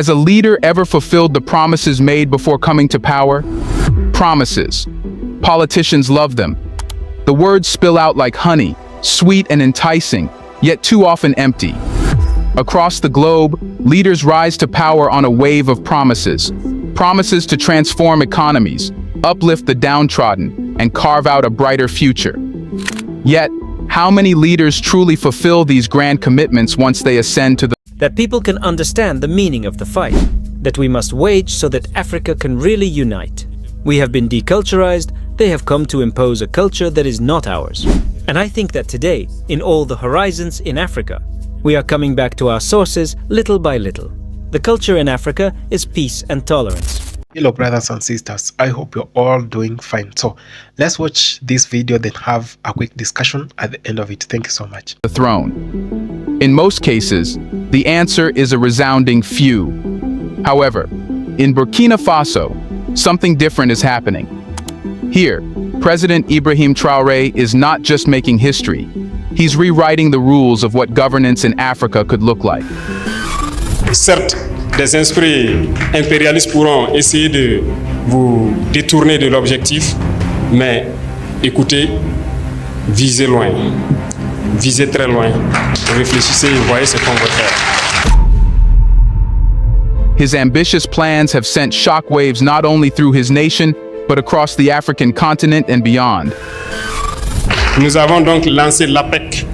Has a leader ever fulfilled the promises made before coming to power? Promises. Politicians love them. The words spill out like honey, sweet and enticing, yet too often empty. Across the globe, leaders rise to power on a wave of promises. Promises to transform economies, uplift the downtrodden, and carve out a brighter future. Yet, how many leaders truly fulfill these grand commitments once they ascend to the that people can understand the meaning of the fight that we must wage so that Africa can really unite. We have been deculturized, they have come to impose a culture that is not ours. And I think that today, in all the horizons in Africa, we are coming back to our sources little by little. The culture in Africa is peace and tolerance. Hello brothers and sisters, I hope you're all doing fine. So let's watch this video, then have a quick discussion at the end of it. Thank you so much. The throne. In most cases, the answer is a resounding few. However, in Burkina Faso, something different is happening. Here, President Ibrahim Traoré is not just making history, he's rewriting the rules of what governance in Africa could look like. Certes, des esprits impérialistes pourront essayer de vous détourner de l'objectif, mais écoutez, visez loin, visez très loin, réfléchissez et voyez ce qu'on veut faire. His ambitious plans have sent shockwaves not only through his nation, but across the African continent and beyond. Nous avons donc lancé l'APEC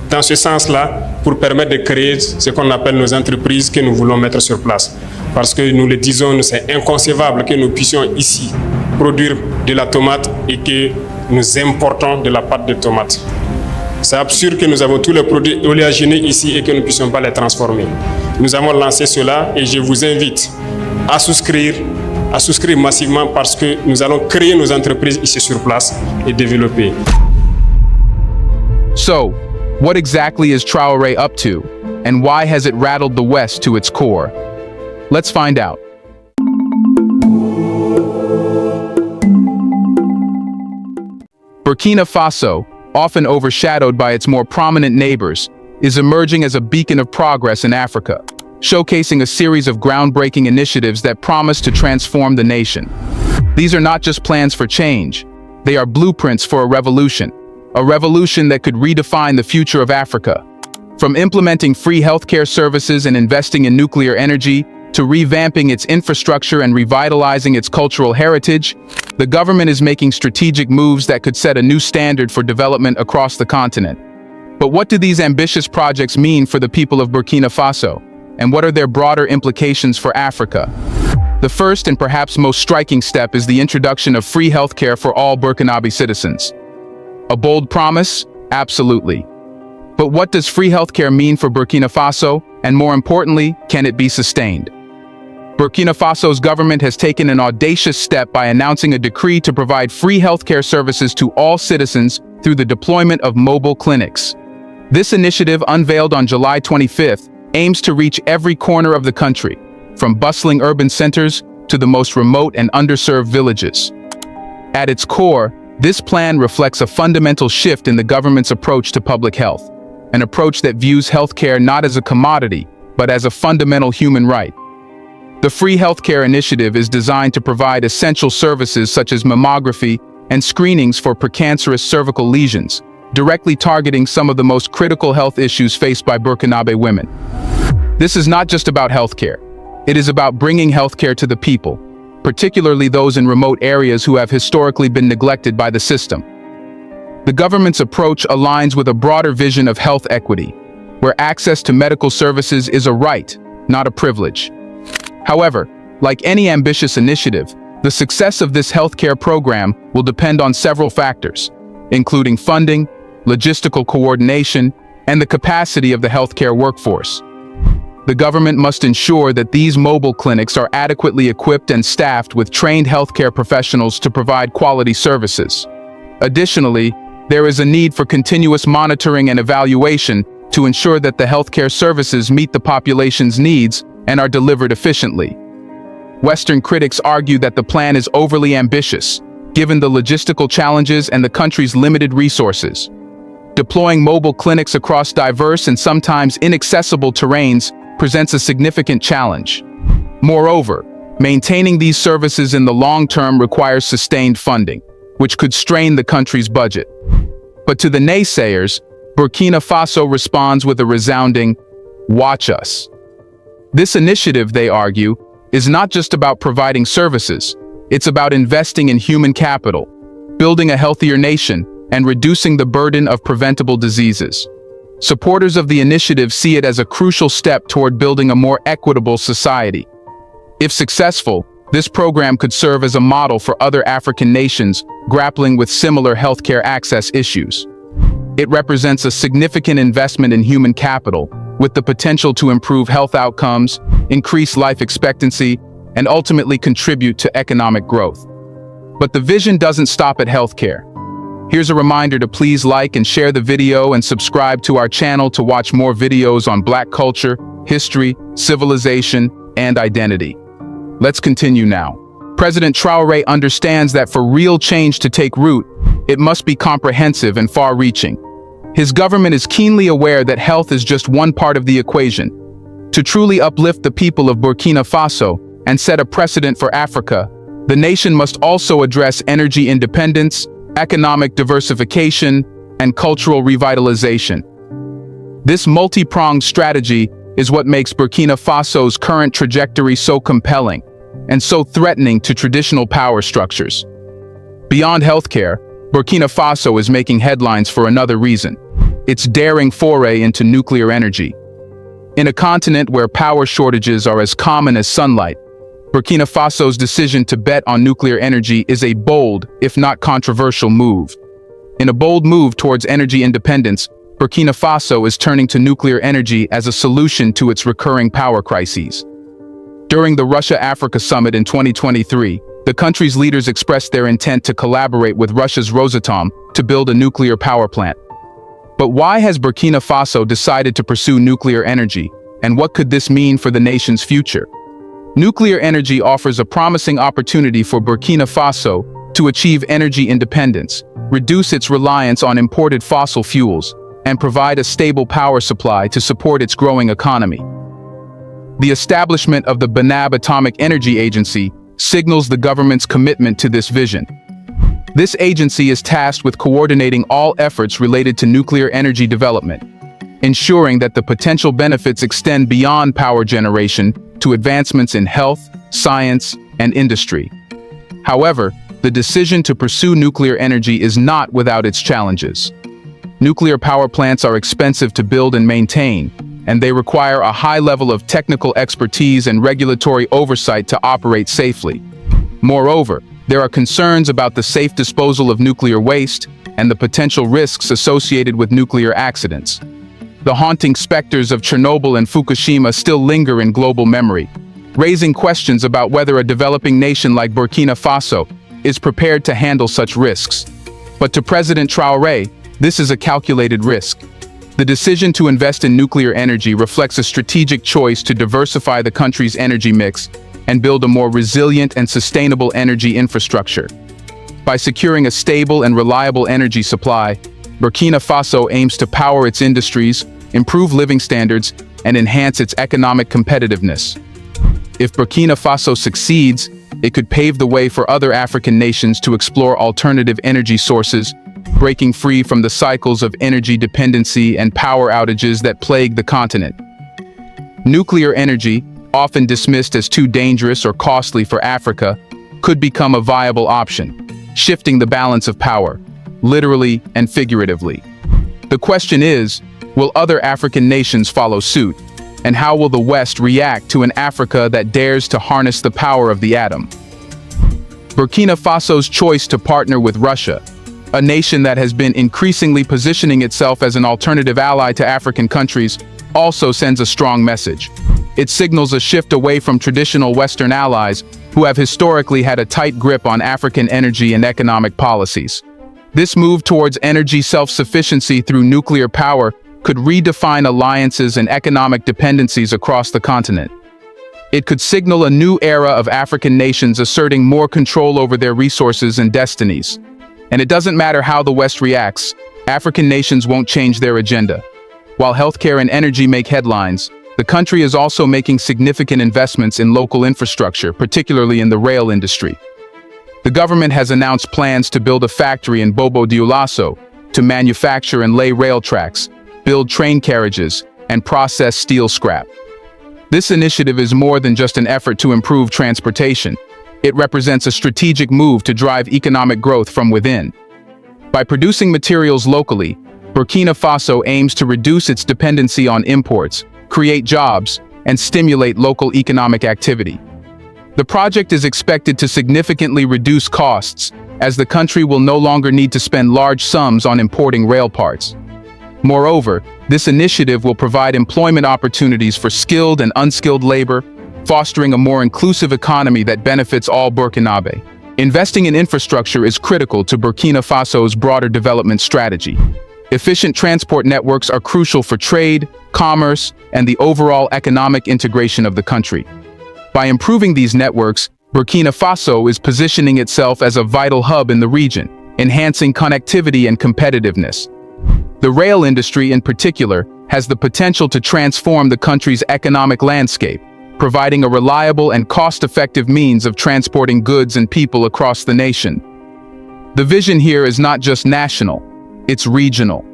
dans ce sens-là pour permettre de créer ce qu'on appelle nos entreprises que nous voulons mettre sur place. Parce que nous le disons, c'est inconcevable que nous puissions ici produire de la tomate et que nous importons de la pâte de tomate. C'est absurde que nous avons tous les produits oléagineux ici et que nous ne puissions pas les transformer. Nous avons lancé cela et je vous invite à souscrire massivement parce que nous allons créer nos entreprises ici sur place et développer. So, what exactly is Traoré up to, and why has it rattled the West to its core? Let's find out. Burkina Faso, often overshadowed by its more prominent neighbors, is emerging as a beacon of progress in Africa, showcasing a series of groundbreaking initiatives that promise to transform the nation. These are not just plans for change, they are blueprints for a revolution that could redefine the future of Africa. From implementing free healthcare services and investing in nuclear energy, to revamping its infrastructure and revitalizing its cultural heritage, the government is making strategic moves that could set a new standard for development across the continent. But what do these ambitious projects mean for the people of Burkina Faso? And what are their broader implications for Africa? The first and perhaps most striking step is the introduction of free healthcare for all Burkinabe citizens. A bold promise? Absolutely. But what does free healthcare mean for Burkina Faso? And more importantly, can it be sustained? Burkina Faso's government has taken an audacious step by announcing a decree to provide free healthcare services to all citizens through the deployment of mobile clinics. This initiative, unveiled on July 25th, aims to reach every corner of the country, from bustling urban centers to the most remote and underserved villages. At its core, this plan reflects a fundamental shift in the government's approach to public health, an approach that views healthcare not as a commodity, but as a fundamental human right. The Free Healthcare Initiative is designed to provide essential services such as mammography and screenings for precancerous cervical lesions, directly targeting some of the most critical health issues faced by Burkinabe women. This is not just about healthcare. It is about bringing healthcare to the people, particularly those in remote areas who have historically been neglected by the system. The government's approach aligns with a broader vision of health equity, where access to medical services is a right, not a privilege. However, like any ambitious initiative, the success of this healthcare program will depend on several factors, including funding, logistical coordination, and the capacity of the healthcare workforce. The government must ensure that these mobile clinics are adequately equipped and staffed with trained healthcare professionals to provide quality services. Additionally, there is a need for continuous monitoring and evaluation to ensure that the healthcare services meet the population's needs and are delivered efficiently. Western critics argue that the plan is overly ambitious, given the logistical challenges and the country's limited resources. Deploying mobile clinics across diverse and sometimes inaccessible terrains presents a significant challenge. Moreover, maintaining these services in the long term requires sustained funding, which could strain the country's budget. But to the naysayers, Burkina Faso responds with a resounding, "Watch us." This initiative, they argue, is not just about providing services, it's about investing in human capital, building a healthier nation, and reducing the burden of preventable diseases. Supporters of the initiative see it as a crucial step toward building a more equitable society. If successful, this program could serve as a model for other African nations grappling with similar healthcare access issues. It represents a significant investment in human capital, with the potential to improve health outcomes, increase life expectancy, and ultimately contribute to economic growth. But the vision doesn't stop at healthcare. Here's a reminder to please like and share the video and subscribe to our channel to watch more videos on Black culture, history, civilization, and identity. Let's continue now. President Traoré understands that for real change to take root, it must be comprehensive and far-reaching. His government is keenly aware that health is just one part of the equation. To truly uplift the people of Burkina Faso and set a precedent for Africa, the nation must also address energy independence, economic diversification, and cultural revitalization. This multi-pronged strategy is what makes Burkina Faso's current trajectory so compelling and so threatening to traditional power structures. Beyond healthcare, Burkina Faso is making headlines for another reason: its daring foray into nuclear energy. In a continent where power shortages are as common as sunlight, Burkina Faso's decision to bet on nuclear energy is a bold, if not controversial, move. In a bold move towards energy independence, Burkina Faso is turning to nuclear energy as a solution to its recurring power crises. During the Russia-Africa Summit in 2023, the country's leaders expressed their intent to collaborate with Russia's Rosatom to build a nuclear power plant. But why has Burkina Faso decided to pursue nuclear energy, and what could this mean for the nation's future? Nuclear energy offers a promising opportunity for Burkina Faso to achieve energy independence, reduce its reliance on imported fossil fuels, and provide a stable power supply to support its growing economy. The establishment of the Banab Atomic Energy Agency signals the government's commitment to this vision. This agency is tasked with coordinating all efforts related to nuclear energy development, ensuring that the potential benefits extend beyond power generation to advancements in health, science, and industry. However, the decision to pursue nuclear energy is not without its challenges. Nuclear power plants are expensive to build and maintain, and they require a high level of technical expertise and regulatory oversight to operate safely. Moreover, there are concerns about the safe disposal of nuclear waste and the potential risks associated with nuclear accidents. The haunting specters of Chernobyl and Fukushima still linger in global memory, raising questions about whether a developing nation like Burkina Faso is prepared to handle such risks. But to President Traoré, this is a calculated risk. The decision to invest in nuclear energy reflects a strategic choice to diversify the country's energy mix and build a more resilient and sustainable energy infrastructure. By securing a stable and reliable energy supply, Burkina Faso aims to power its industries, improve living standards, and enhance its economic competitiveness. If Burkina Faso succeeds, it could pave the way for other African nations to explore alternative energy sources, breaking free from the cycles of energy dependency and power outages that plague the continent. Nuclear energy, often dismissed as too dangerous or costly for Africa, could become a viable option, shifting the balance of power, literally and figuratively. The question is, will other African nations follow suit? And how will the West react to an Africa that dares to harness the power of the atom? Burkina Faso's choice to partner with Russia, a nation that has been increasingly positioning itself as an alternative ally to African countries, also sends a strong message. It signals a shift away from traditional Western allies who have historically had a tight grip on African energy and economic policies. This move towards energy self-sufficiency through nuclear power could redefine alliances and economic dependencies across the continent. It could signal a new era of African nations asserting more control over their resources and destinies. And it doesn't matter how the West reacts, African nations won't change their agenda. While healthcare and energy make headlines, The country is also making significant investments in local infrastructure, particularly in the rail industry. The government has announced plans to build a factory in Bobo Dioulasso to manufacture and lay rail tracks, build train carriages, and process steel scrap. This initiative is more than just an effort to improve transportation. It represents a strategic move to drive economic growth from within. By producing materials locally, Burkina Faso aims to reduce its dependency on imports, create jobs, and stimulate local economic activity. The project is expected to significantly reduce costs, as the country will no longer need to spend large sums on importing rail parts. Moreover, this initiative will provide employment opportunities for skilled and unskilled labor, fostering a more inclusive economy that benefits all Burkinabe. Investing in infrastructure is critical to Burkina Faso's broader development strategy. Efficient transport networks are crucial for trade, commerce, and the overall economic integration of the country. By improving these networks, Burkina Faso is positioning itself as a vital hub in the region, enhancing connectivity and competitiveness. The rail industry in particular has the potential to transform the country's economic landscape, providing a reliable and cost-effective means of transporting goods and people across the nation. The vision here is not just national, it's regional.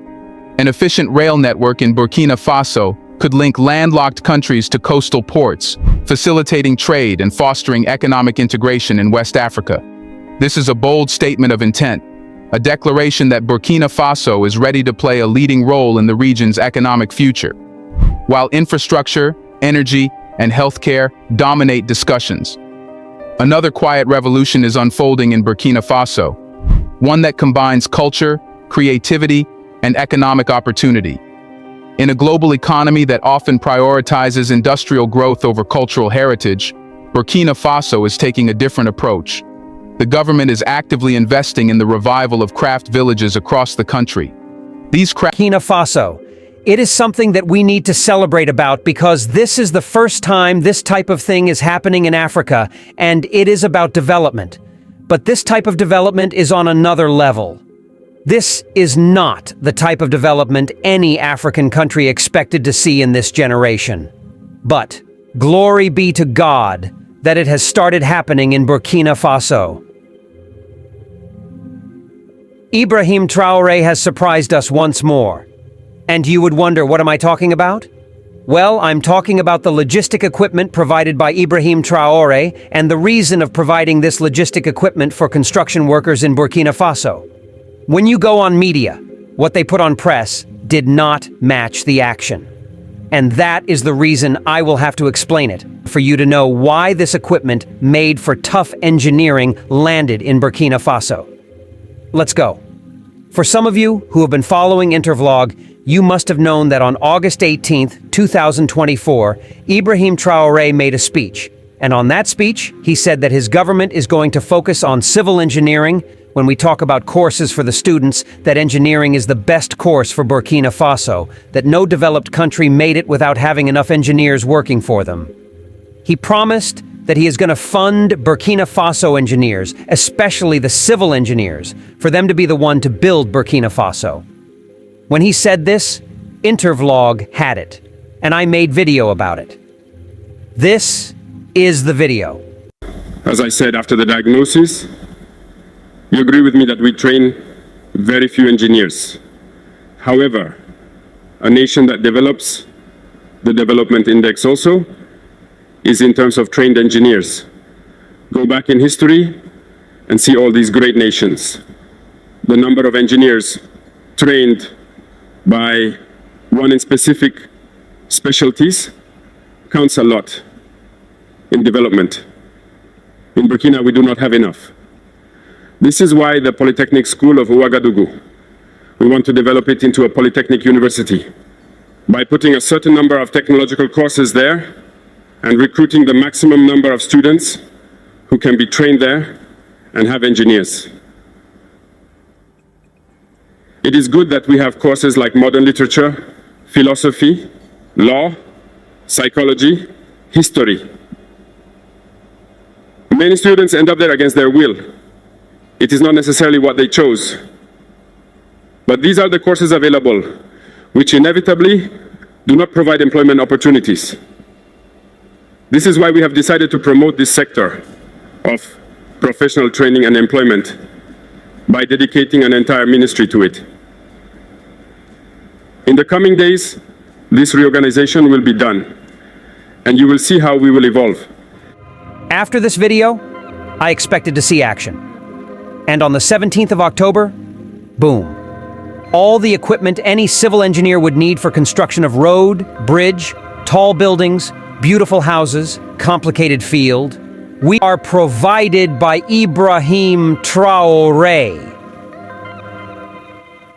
An efficient rail network in Burkina Faso could link landlocked countries to coastal ports, facilitating trade and fostering economic integration in West Africa. This is a bold statement of intent, a declaration that Burkina Faso is ready to play a leading role in the region's economic future. While infrastructure, energy, and healthcare dominate discussions, another quiet revolution is unfolding in Burkina Faso, one that combines culture, creativity, and economic opportunity. In a global economy that often prioritizes industrial growth over cultural heritage, Burkina Faso is taking a different approach. The government is actively investing in the revival of craft villages across the country. Burkina Faso. It is something that we need to celebrate about because this is the first time this type of thing is happening in Africa, and it is about development. But this type of development is on another level. This is not the type of development any African country expected to see in this generation. But glory be to God that it has started happening in Burkina Faso. Ibrahim Traoré has surprised us once more. And you would wonder, what am I talking about? Well, I'm talking about the logistic equipment provided by Ibrahim Traoré and the reason of providing this logistic equipment for construction workers in Burkina Faso. When you go on media, what they put on press did not match the action. And that is the reason I will have to explain it, for you to know why this equipment made for tough engineering landed in Burkina Faso. Let's go. For some of you who have been following Intervlog, you must have known that on August 18th, 2024, Ibrahim Traoré made a speech. And on that speech, he said that his government is going to focus on civil engineering. When we talk about courses for the students, that engineering is the best course for Burkina Faso, that no developed country made it without having enough engineers working for them. He promised that he is going to fund Burkina Faso engineers, especially the civil engineers, for them to be the one to build Burkina Faso. When he said this, Intervlog had it, and I made video about it. This is the video. As I said after the diagnosis, you agree with me that we train very few engineers. However, a nation that develops, the development index also, is in terms of trained engineers. Go back in history and see all these great nations. The number of engineers trained by one in specific specialties counts a lot in development. In Burkina, we do not have enough. This is why the Polytechnic School of Ouagadougou, we want to develop it into a polytechnic university by putting a certain number of technological courses there and recruiting the maximum number of students who can be trained there and have engineers. It is good that we have courses like modern literature, philosophy, law, psychology, history. Many students end up there against their will. It is not necessarily what they chose. But these are the courses available, which inevitably do not provide employment opportunities. This is why we have decided to promote this sector of professional training and employment by dedicating an entire ministry to it. In the coming days, this reorganization will be done, and you will see how we will evolve. After this video, I expected to see action. And on the 17th of October, boom. All the equipment any civil engineer would need for construction of road, bridge, tall buildings, beautiful houses, complicated field, we are provided by Ibrahim Traoré.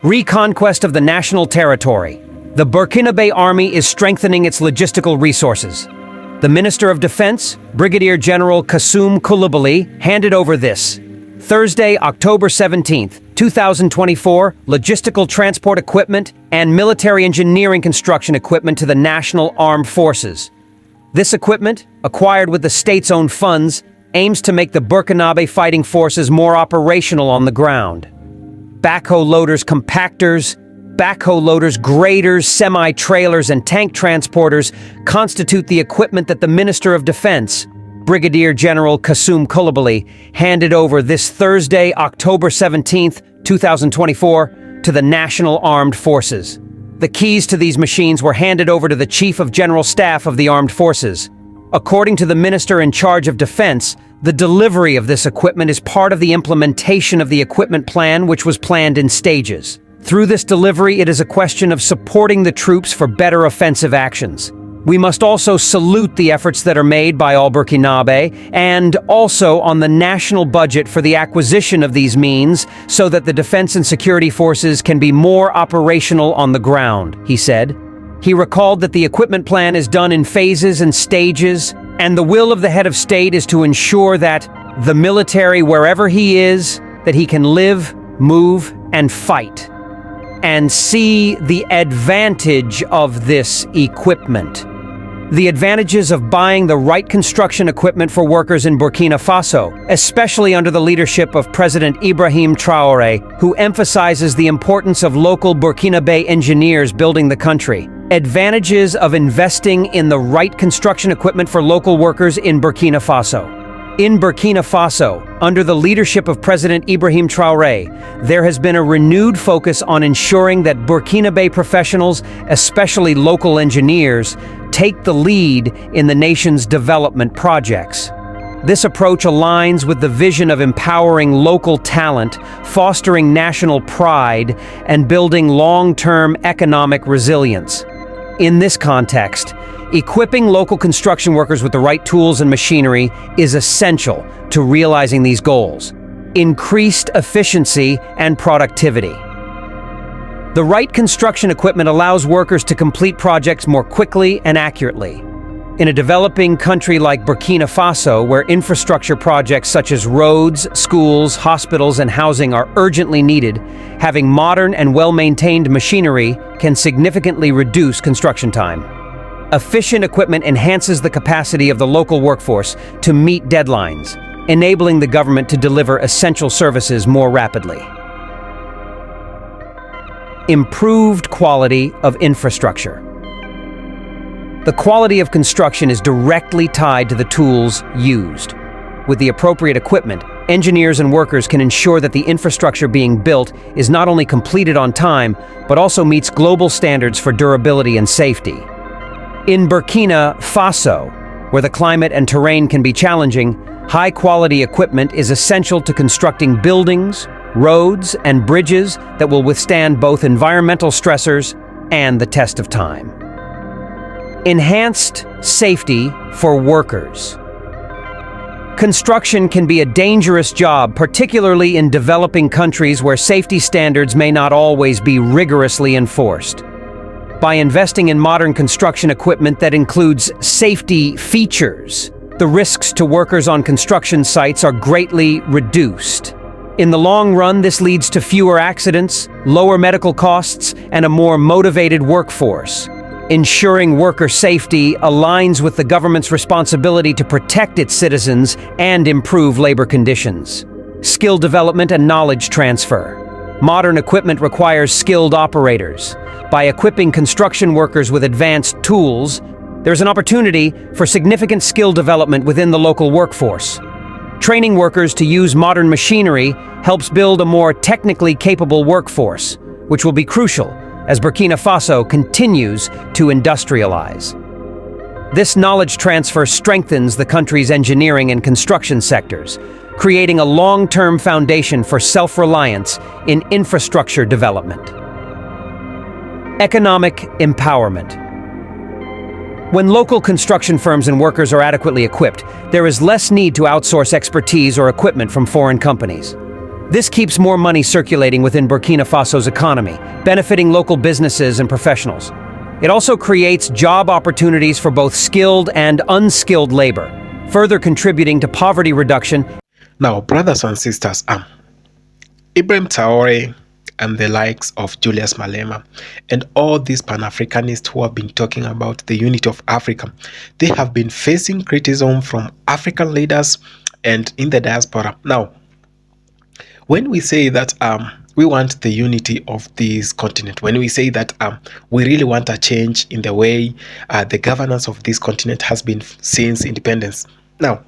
Reconquest of the national territory. The Burkinabe army is strengthening its logistical resources. The Minister of Defense, Brigadier General Kassoum Coulibaly, handed over this. Thursday, October 17th, 2024, logistical transport equipment and military engineering construction equipment to the National Armed Forces. This equipment, acquired with the state's own funds, aims to make the Burkinabe fighting forces more operational on the ground. Backhoe loaders, compactors, graders, semi-trailers, and tank transporters constitute the equipment that the Minister of Defense, Brigadier General Kassoum Coulibaly, handed over this Thursday, October 17th, 2024, to the National Armed Forces. The keys to these machines were handed over to the Chief of General Staff of the Armed Forces. According to the Minister in charge of Defense, the delivery of this equipment is part of the implementation of the equipment plan, which was planned in stages. Through this delivery, it is a question of supporting the troops for better offensive actions. We must also salute the efforts that are made by all Burkinabe and also on the national budget for the acquisition of these means so that the defense and security forces can be more operational on the ground, he said. He recalled that the equipment plan is done in phases and stages, and the will of the head of state is to ensure that the military, wherever he is, that he can live, move, and fight, and see the advantage of this equipment. The advantages of buying the right construction equipment for workers in Burkina Faso, especially under the leadership of President Ibrahim Traoré, who emphasizes the importance of local Burkinabe engineers building the country. Advantages of investing in the right construction equipment for local workers in Burkina Faso. In Burkina Faso, under the leadership of President Ibrahim Traoré, there has been a renewed focus on ensuring that Burkinabe professionals, especially local engineers, take the lead in the nation's development projects. This approach aligns with the vision of empowering local talent, fostering national pride, and building long-term economic resilience. In this context, equipping local construction workers with the right tools and machinery is essential to realizing these goals. Increased efficiency and productivity. The right construction equipment allows workers to complete projects more quickly and accurately. In a developing country like Burkina Faso, where infrastructure projects such as roads, schools, hospitals, and housing are urgently needed, having modern and well-maintained machinery can significantly reduce construction time. Efficient equipment enhances the capacity of the local workforce to meet deadlines, enabling the government to deliver essential services more rapidly. Improved quality of infrastructure. The quality of construction is directly tied to the tools used. With the appropriate equipment, engineers and workers can ensure that the infrastructure being built is not only completed on time, but also meets global standards for durability and safety. In Burkina Faso, where the climate and terrain can be challenging, high-quality equipment is essential to constructing buildings, roads, and bridges that will withstand both environmental stressors and the test of time. Enhanced safety for workers. Construction can be a dangerous job, particularly in developing countries where safety standards may not always be rigorously enforced. By investing in modern construction equipment that includes safety features, the risks to workers on construction sites are greatly reduced. In the long run, this leads to fewer accidents, lower medical costs, and a more motivated workforce. Ensuring worker safety aligns with the government's responsibility to protect its citizens and improve labor conditions. Skill development and knowledge transfer. Modern equipment requires skilled operators. By equipping construction workers with advanced tools, there's an opportunity for significant skill development within the local workforce. Training workers to use modern machinery helps build a more technically capable workforce, which will be crucial as Burkina Faso continues to industrialize. This knowledge transfer strengthens the country's engineering and construction sectors, creating a long-term foundation for self-reliance in infrastructure development. Economic empowerment. When local construction firms and workers are adequately equipped, there is less need to outsource expertise or equipment from foreign companies. This keeps more money circulating within Burkina Faso's economy, benefiting local businesses and professionals. It also creates job opportunities for both skilled and unskilled labor, further contributing to poverty reduction. Now, brothers and sisters, Ibrahim Traoré and the likes of Julius Malema and all these Pan-Africanists who have been talking about the unity of Africa, they have been facing criticism from African leaders and in the diaspora. Now, when we say that we want the unity of this continent, when we say that we really want a change in the way the governance of this continent has been since independence, now,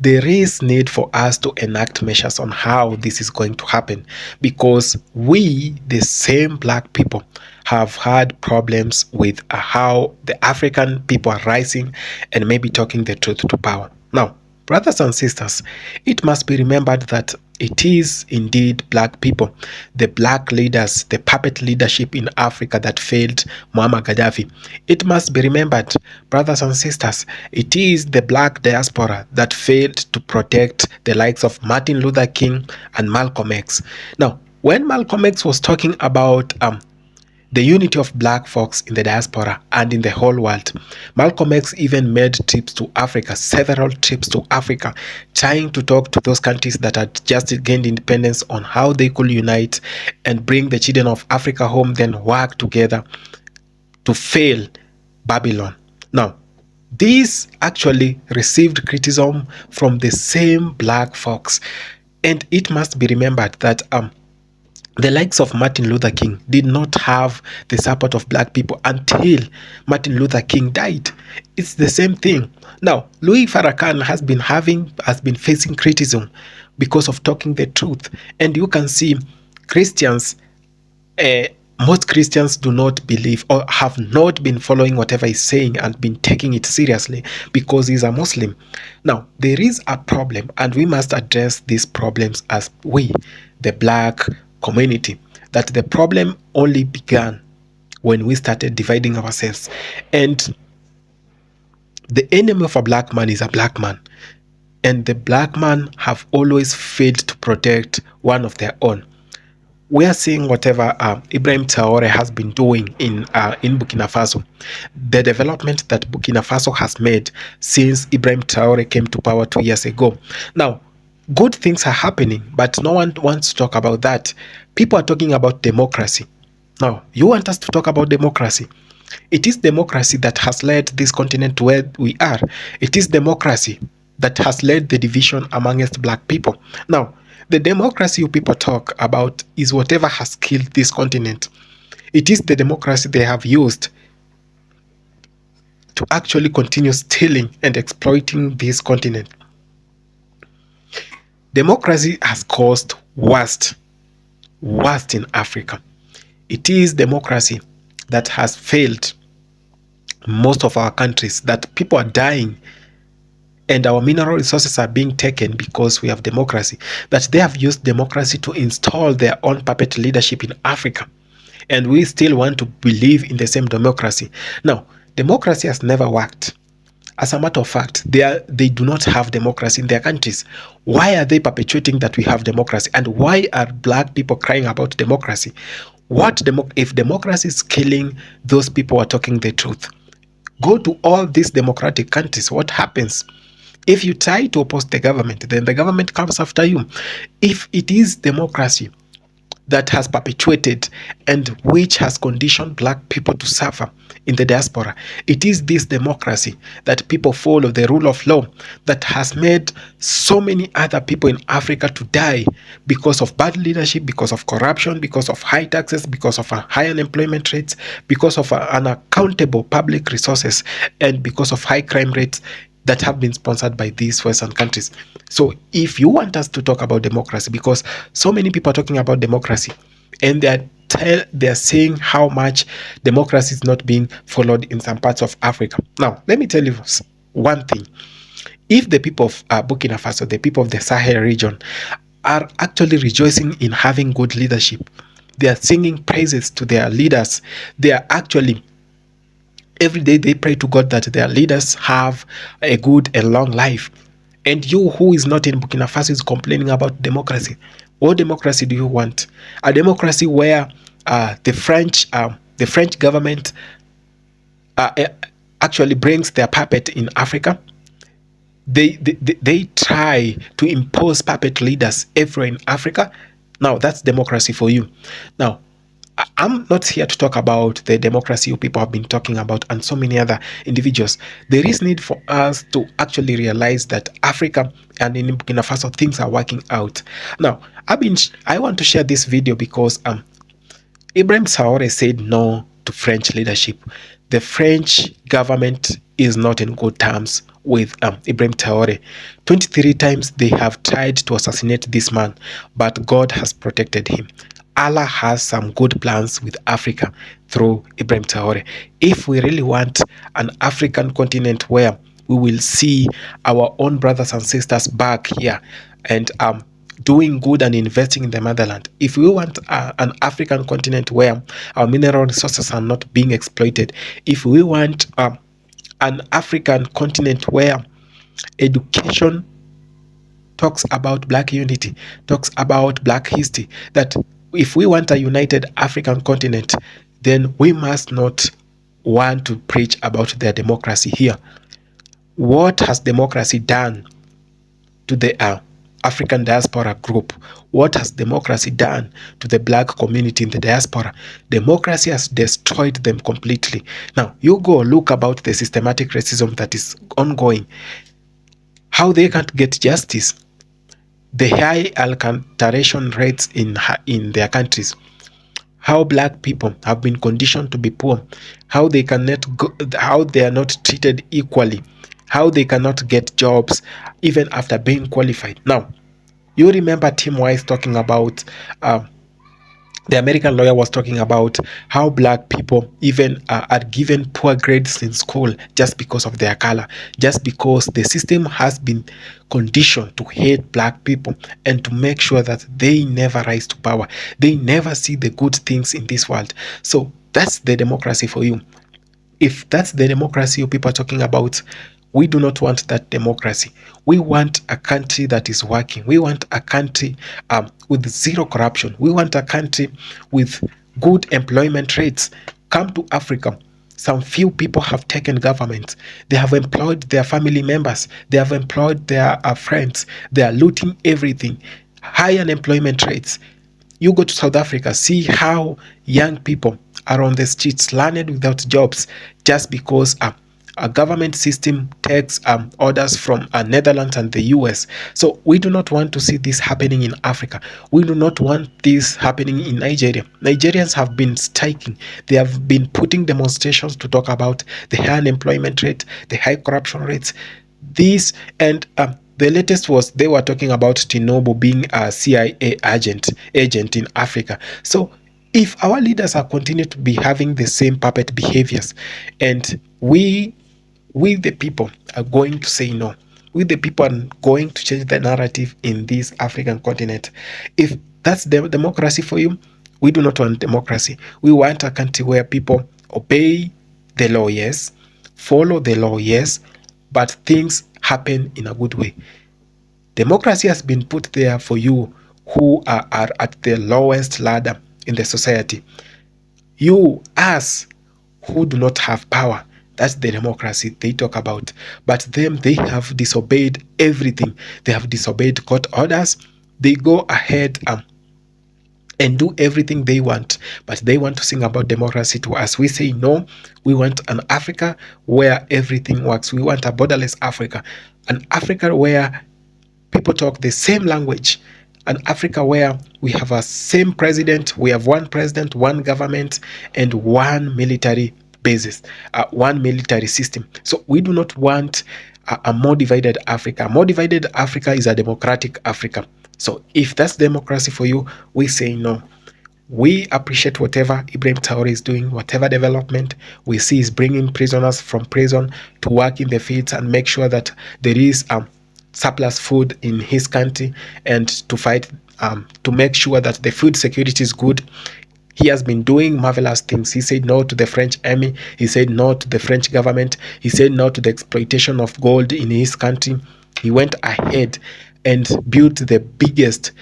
there is need for us to enact measures on how this is going to happen, because we, the same black people, have had problems with how the African people are rising and maybe talking the truth to power. Now, brothers and sisters, it must be remembered that it is indeed black people, the black leaders, the puppet leadership in Africa that failed Muammar Gaddafi. It must be remembered, brothers and sisters, it is the black diaspora that failed to protect the likes of Martin Luther King and Malcolm X. Now, when Malcolm X was talking about the unity of black folks in the diaspora and in the whole world, Malcolm X even made trips to Africa, several trips to Africa, trying to talk to those countries that had just gained independence on how they could unite and bring the children of Africa home, then work together to fail Babylon. Now, this actually received criticism from the same black folks, and it must be remembered that the likes of Martin Luther King did not have the support of black people until Martin Luther King died. It's the same thing. Now, Louis Farrakhan has been facing criticism because of talking the truth. And you can see Christians, most Christians do not believe or have not been following whatever he's saying and been taking it seriously because he's a Muslim. Now, there is a problem, and we must address these problems as we, the black community, that the problem only began when we started dividing ourselves. And the enemy of a black man is a black man, and the black man have always failed to protect one of their own. We are seeing whatever Ibrahim Traoré has been doing in Burkina Faso, the development that Burkina Faso has made since Ibrahim Traoré came to power 2 years ago. Now, good things are happening, but no one wants to talk about that. People are talking about democracy. Now, you want us to talk about democracy. It is democracy that has led this continent to where we are. It is democracy that has led the division amongst black people. Now, the democracy you people talk about is whatever has killed this continent. It is the democracy they have used to actually continue stealing and exploiting this continent. Democracy has caused worst in Africa. It is democracy that has failed most of our countries, that people are dying and our mineral resources are being taken because we have democracy, that they have used democracy to install their own puppet leadership in Africa. And we still want to believe in the same democracy. Now, democracy has never worked. As a matter of fact, they do not have democracy in their countries. Why are they perpetuating that we have democracy? And why are black people crying about democracy? If democracy is killing those people who are talking the truth? Go to all these democratic countries. What happens? If you try to oppose the government, then the government comes after you. If it is democracy that has perpetuated and which has conditioned black people to suffer in the diaspora. It is this democracy that people follow, the rule of law, that has made so many other people in Africa to die because of bad leadership, because of corruption, because of high taxes, because of high unemployment rates, because of unaccountable public resources, and because of high crime rates that have been sponsored by these Western countries. So if you want us to talk about democracy, because so many people are talking about democracy, and they're saying how much democracy is not being followed in some parts of Africa. Now, let me tell you one thing. If the people of Burkina Faso, the people of the Sahel region, are actually rejoicing in having good leadership, they are singing praises to their leaders, they are actually every day they pray to God that their leaders have a good and long life. And you who is not in Burkina Faso is complaining about democracy. What democracy do you want? A democracy where the French government actually brings their puppet in Africa. They try to impose puppet leaders everywhere in Africa. Now that's democracy for you. Now, I'm not here to talk about the democracy you people have been talking about and so many other individuals. There is need for us to actually realize that Africa and in Burkina Faso things are working out. Now, I want to share this video because Ibrahim Traoré said no to French leadership. The French government is not in good terms with Ibrahim Traoré. 23 times they have tried to assassinate this man, but God has protected him. Allah has some good plans with Africa through Ibrahim Traoré. If we really want an African continent where we will see our own brothers and sisters back here and doing good and investing in the motherland, if we want an African continent where our mineral resources are not being exploited, if we want an African continent where education talks about black unity, talks about black history, that if we want a united African continent, then we must not want to preach about their democracy here. What has democracy done to the African diaspora group? What has democracy done to the black community in the diaspora? Democracy has destroyed them completely. Now, you go look about the systematic racism that is ongoing, how they can't get justice, the high adulteration rates in their countries, how black people have been conditioned to be poor, how they how they are not treated equally, how they cannot get jobs even after being qualified. Now, you remember Tim Wise talking about the American lawyer was talking about how black people even are given poor grades in school just because of their color, just because the system has been conditioned to hate black people and to make sure that they never rise to power. They never see the good things in this world. So that's the democracy for you. If that's the democracy you people are talking about, we do not want that democracy. We want a country that is working. We want a country with zero corruption. We want a country with good employment rates. Come to Africa. Some few people have taken government. They have employed their family members. They have employed their friends. They are looting everything. High unemployment rates. You go to South Africa, see how young people are on the streets, landed without jobs, just because a government system takes orders from Netherlands and the US. So we do not want to see this happening in Africa. We do not want this happening in Nigeria. Nigerians have been striking. They have been putting demonstrations to talk about the high unemployment rate, the high corruption rates. This and the latest was they were talking about Tinubu being a CIA agent in Africa. So if our leaders are continuing to be having the same puppet behaviors, and we the people are going to say no, we the people are going to change the narrative in this African continent. If that's the democracy for you, we do not want democracy. We want a country where people obey the law, yes, follow the law, yes, but things happen in a good way. Democracy has been put there for you who are at the lowest ladder in the society. You, us, who do not have power, that's the democracy they talk about. But them, they have disobeyed everything. They have disobeyed court orders. They go ahead and do everything they want, but they want to sing about democracy to us. We say no. We want an Africa where everything works. We want a borderless Africa, an Africa where people talk the same language, an Africa where we have a same president, we have one president, one government, and one military basis, one military system. So we do not want a more divided Africa. A more divided Africa is a democratic Africa. So if that's democracy for you, we say no. We appreciate whatever Ibrahim Traoré is doing, whatever development we see is bringing prisoners from prison to work in the fields and make sure that there is surplus food in his country, and to fight, to make sure that the food security is good. He has been doing marvelous things. He said no to the French army. He said no to the French government. He said no to the exploitation of gold in his country. He went ahead and built the biggest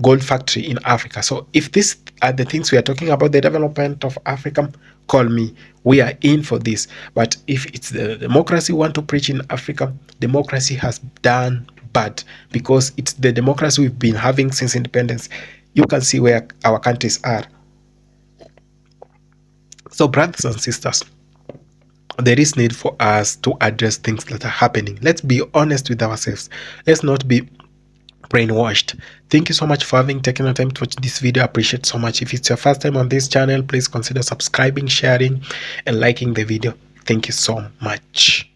gold factory in Africa. So if these are the things we are talking about, the development of Africa, call me. We are in for this. But if it's the democracy we want to preach in Africa, democracy has done bad, because it's the democracy we've been having since independence. You can see where our countries are. So brothers and sisters, there is need for us to address things that are happening. Let's be honest with ourselves. Let's not be brainwashed. Thank you so much for having taken the time to watch this video. I appreciate so much. If it's your first time on this channel, please consider subscribing, sharing, and liking the video. Thank you so much.